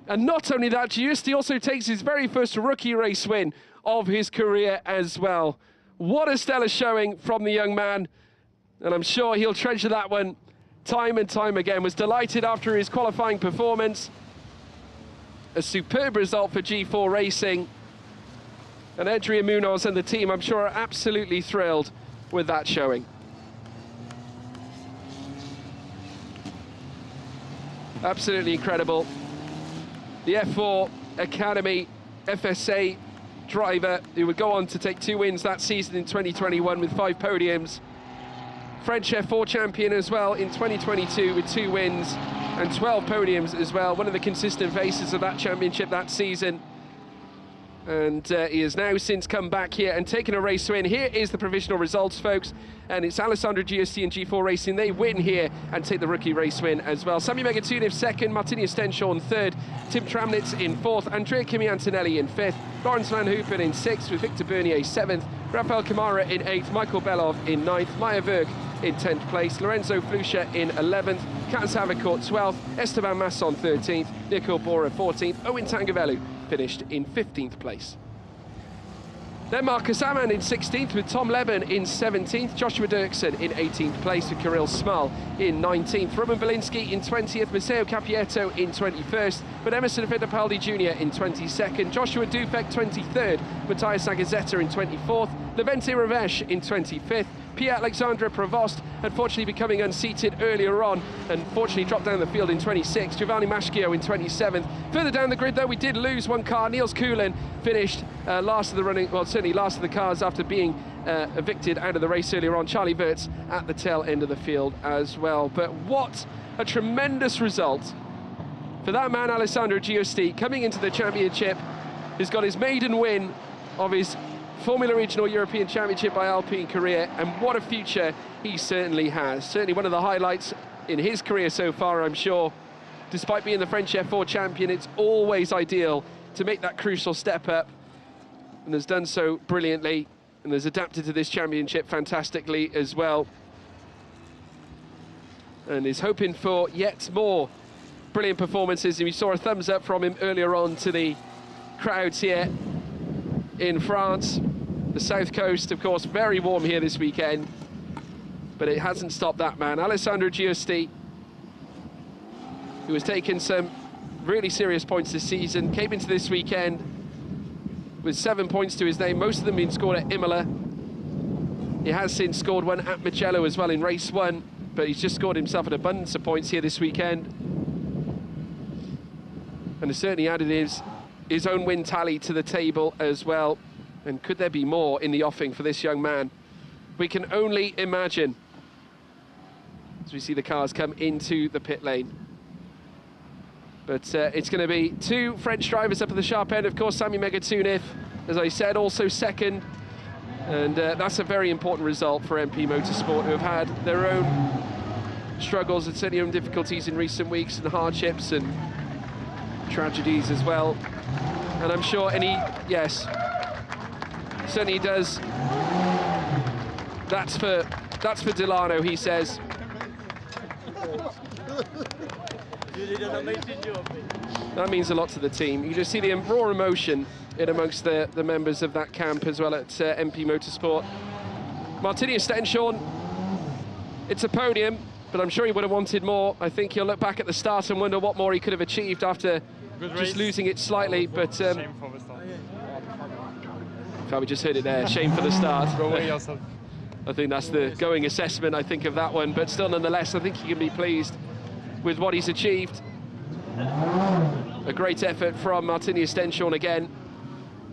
And not only that, Giusti also takes his very first rookie race win of his career as well. What a stellar showing from the young man, and I'm sure he'll treasure that one time and time again. Was delighted after his qualifying performance. A superb result for G4 Racing, and Adrian Munoz and the team, I'm sure, are absolutely thrilled with that showing. Absolutely incredible. The F4 Academy FSA driver who would go on to take 2 wins that season in 2021 with 5 podiums. French F4 champion as well in 2022 with 2 wins and 12 podiums as well. One of the consistent faces of that championship that season. And he has now since come back here and taken a race win. Here is the provisional results, folks. And it's Alessandro Giusti and G4 Racing. They win here and take the rookie race win as well. Sami Megatunov second, Martini Stenshorn third, Tim Tramnitz in fourth, Andrea Kimi Antonelli in fifth, Lawrence Van Hoopen in sixth, with Victor Bernier seventh, Rafael Kamara in eighth, Michael Belov in ninth, Maya Berg in 10th place, Lorenzo Flusha in 11th, Kaz Havercourt 12th, Esteban Masson 13th, Nico Bora 14th, Owen Tangavelu finished in 15th place. Then Marcus Amann in 16th with Tom Leben in 17th, Joshua Dirksen in 18th place with Kirill Smal in 19th, Roman Belinsky in 20th, Matteo Capietto in 21st, but Emerson Fittipaldi Jr. in 22nd, Joshua Dufek 23rd, Matthias Zagazeta in 24th, Levente Ravesh in 25th, Pierre-Alexandre Provost unfortunately becoming unseated earlier on, and fortunately dropped down the field in 26th, Giovanni Maschio in 27th. Further down the grid though, we did lose one car. Niels Kuhlen finished last of the running, well certainly last of the cars after being evicted out of the race earlier on. Charlie Wirtz at the tail end of the field as well. But what a tremendous result for that man Alessandro Giusti, coming into the championship. He's got his maiden win of his Formula Regional European Championship by Alpine career, and what a future he certainly has. Certainly one of the highlights in his career so far, I'm sure. Despite being the French F4 champion, it's always ideal to make that crucial step up, and has done so brilliantly, and has adapted to this championship fantastically as well, and is hoping for yet more brilliant performances. And we saw a thumbs up from him earlier on to the crowds here in France. The south coast, of course, very warm here this weekend, but it hasn't stopped that man, Alessandro Giusti, who has taken some really serious points this season, came into this weekend with 7 points to his name, most of them being scored at Imola. He has since scored one at Mugello as well in race 1, but he's just scored himself an abundance of points here this weekend, and has certainly added his own win tally to the table as well. And could there be more in the offing for this young man? We can only imagine as we see the cars come into the pit lane. But it's going to be 2 French drivers up at the sharp end. Of course, Sami Megatunov, as I said, also second. And that's a very important result for MP Motorsport, who have had their own struggles and certainly own difficulties in recent weeks, and hardships and tragedies as well. And I'm sure yes, certainly does. That's for Delano, he says. You did an amazing job. That means a lot to the team. You just see the raw emotion in amongst the members of that camp as well at MP Motorsport. Martinius Stenshorn, it's a podium, but I'm sure he would have wanted more. I think he'll look back at the start and wonder what more he could have achieved after just losing it slightly. But shame for the start. We just heard it there, shame for the start. Go away yourself. I think that's the going assessment, I think, of that one. But still, nonetheless, I think he can be pleased with what he's achieved. A great effort from Martinius Stenshorn again,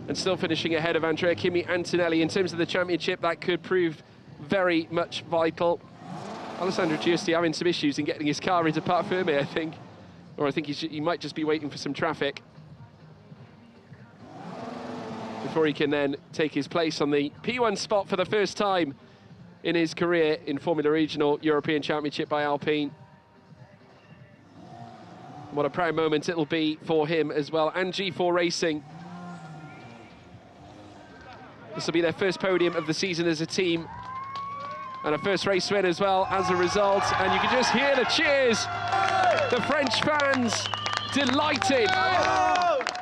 and still finishing ahead of Andrea Kimi Antonelli. In terms of the championship, that could prove very much vital. Alessandro Giusti having some issues in getting his car into Parc Ferme, I think. Or I think he might just be waiting for some traffic before he can then take his place on the P1 spot for the first time in his career in Formula Regional European Championship by Alpine. What a proud moment it'll be for him as well, and G4 Racing. This will be their first podium of the season as a team, and a first race win as well as a result. And you can just hear the cheers, the French fans delighted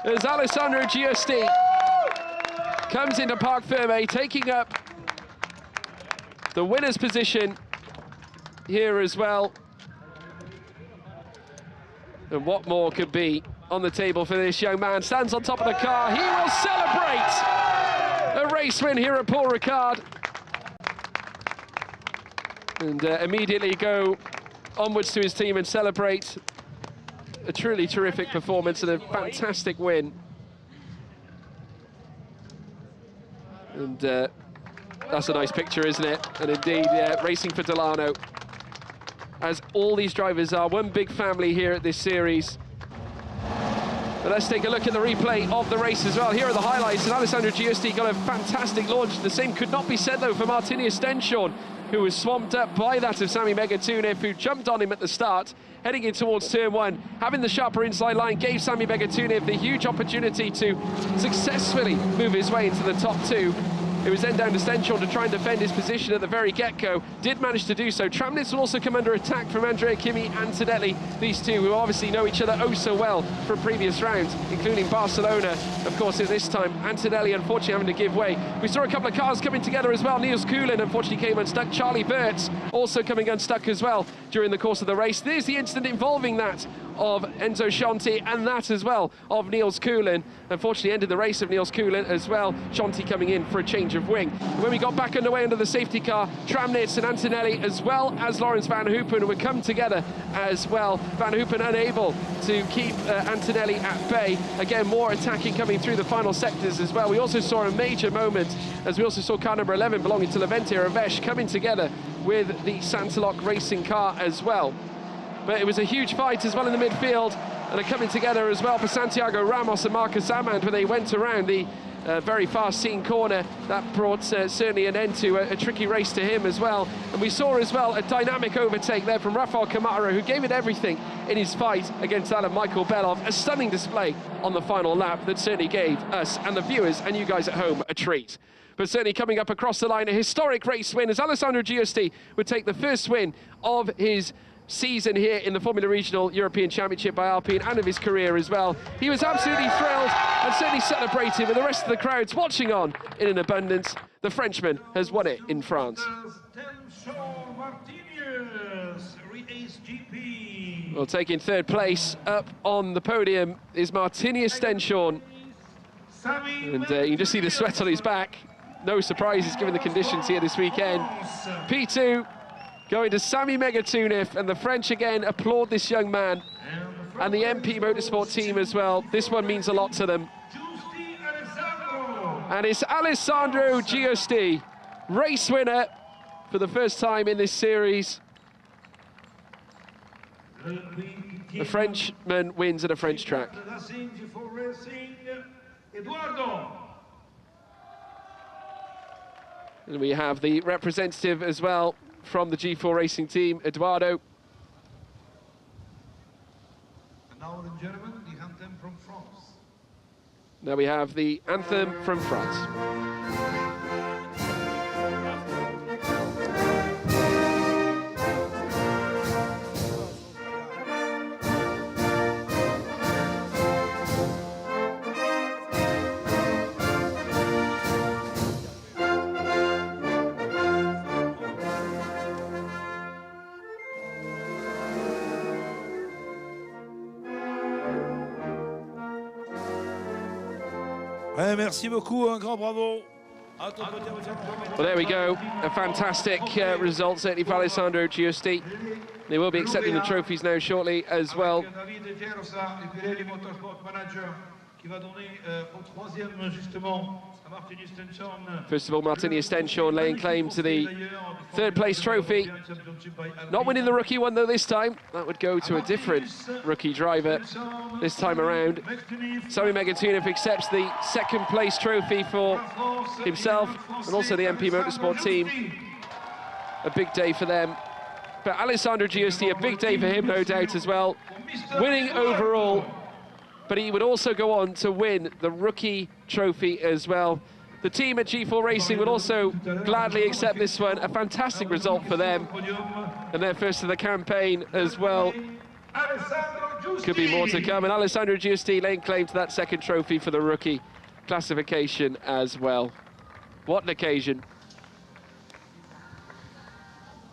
as Alessandro Giusti comes into Parc Ferme, taking up the winner's position here as well. And what more could be on the table for this young man? Stands on top of the car. He will celebrate a race win here at Paul Ricard. And immediately go onwards to his team and celebrate a truly terrific performance and a fantastic win. And that's a nice picture, isn't it? And indeed, yeah, racing for Delano, as all these drivers are, one big family here at this series. But let's take a look at the replay of the race as well. Here are the highlights, and Alessandro Giusti got a fantastic launch. The same could not be said, though, for Martinius Stenshorn, who was swamped up by that of Sami Megatunev, who jumped on him at the start, heading in towards turn one. Having the sharper inside line gave Sami Megatunev the huge opportunity to successfully move his way into the top two. It was then down to Stenshorn to try and defend his position at the very get-go. Did manage to do so. Tramnitz will also come under attack from Andrea Kimi Antonelli. These two, who obviously know each other oh so well from previous rounds, including Barcelona. Of course, at this time, Antonelli unfortunately having to give way. We saw a couple of cars coming together as well. Niels Coulin unfortunately came unstuck. Charlie Burtz also coming unstuck as well during the course of the race. There's the incident involving that of Enzo Scianti, and that as well of Niels Coulin. Unfortunately ended the race of Niels Coulin as well. Scianti coming in for a change of wing. And when we got back underway under the safety car, Tramnitz and Antonelli, as well as Lawrence Van Hoopen, would come together as well. Van Hoopen unable to keep Antonelli at bay. Again, more attacking coming through the final sectors as well. We also saw a major moment as we also saw car number 11 belonging to Levente Ravesh coming together with the Santalok racing car as well. But it was a huge fight as well in the midfield, and a coming together as well for Santiago Ramos and Marcus Amand when they went around the very fast seen corner. That brought certainly an end to a tricky race to him as well. And we saw as well a dynamic overtake there from Rafael Camara, who gave it everything in his fight against that of Michael Belov. A stunning display on the final lap that certainly gave us and the viewers and you guys at home a treat. But certainly coming up across the line, a historic race win as Alessandro Giusti would take the first win of his season here in the Formula Regional European Championship by Alpine, and of his career as well. He was absolutely thrilled and certainly celebrated with the rest of the crowds watching on in an abundance. The Frenchman has won it in France. Well, taking third place up on the podium is Martinius Stenshorn. And you can just see the sweat on his back. No surprises given the conditions here this weekend. P2 going to Sami Megatunev, and the French again applaud this young man and the MP Motorsport team as well. This one means a lot to them. And it's Alessandro Giusti, race winner for the first time in this series. The Frenchman wins at a French track. And we have the representative as well from the G4 Racing team, Eduardo. And now, ladies and gentlemen, the anthem from France. Now we have the anthem from France. Merci beaucoup, un grand bravo. Well, there we go. A fantastic result, certainly for Alessandro Giusti. They will be accepting the trophies now shortly as well. First of all, Martini Estenshorn laying claim to the third place trophy. Not winning the rookie one though this time. That would go to a different rookie driver this time around. Sami Megatunov accepts the second place trophy for himself and also the MP Motorsport team. A big day for them. But Alessandro Giusti, a big day for him, no doubt, as well. Winning overall, but he would also go on to win the rookie trophy as well. The team at G4 Racing would also gladly accept this one. A fantastic result for them. And they're first of the campaign as well. Could be more to come. And Alessandro Giusti laying claim to that second trophy for the rookie classification as well. What an occasion.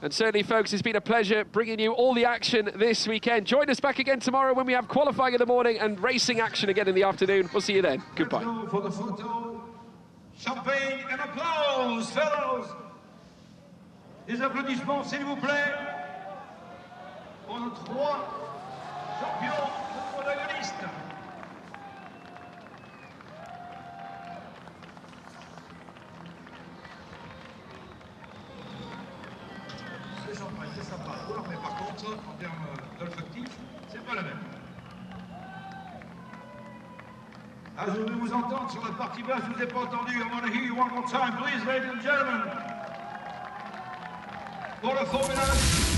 And certainly, folks, it's been a pleasure bringing you all the action this weekend. Join us back again tomorrow when we have qualifying in the morning and racing action again in the afternoon. We'll see you then. Goodbye. For the photo, champagne and applause, fellows. Des applaudissements, s'il vous plaît, pour nos trois champions protagonistes. Ce champagne, c'est sympa, mais par contre, en termes d'olfactif, c'est pas la même. Ah, je voudrais vous entendre sur la partie basse, je vous ai pas entendu. I want to hear you one more time, please, ladies and gentlemen. Pour le Formula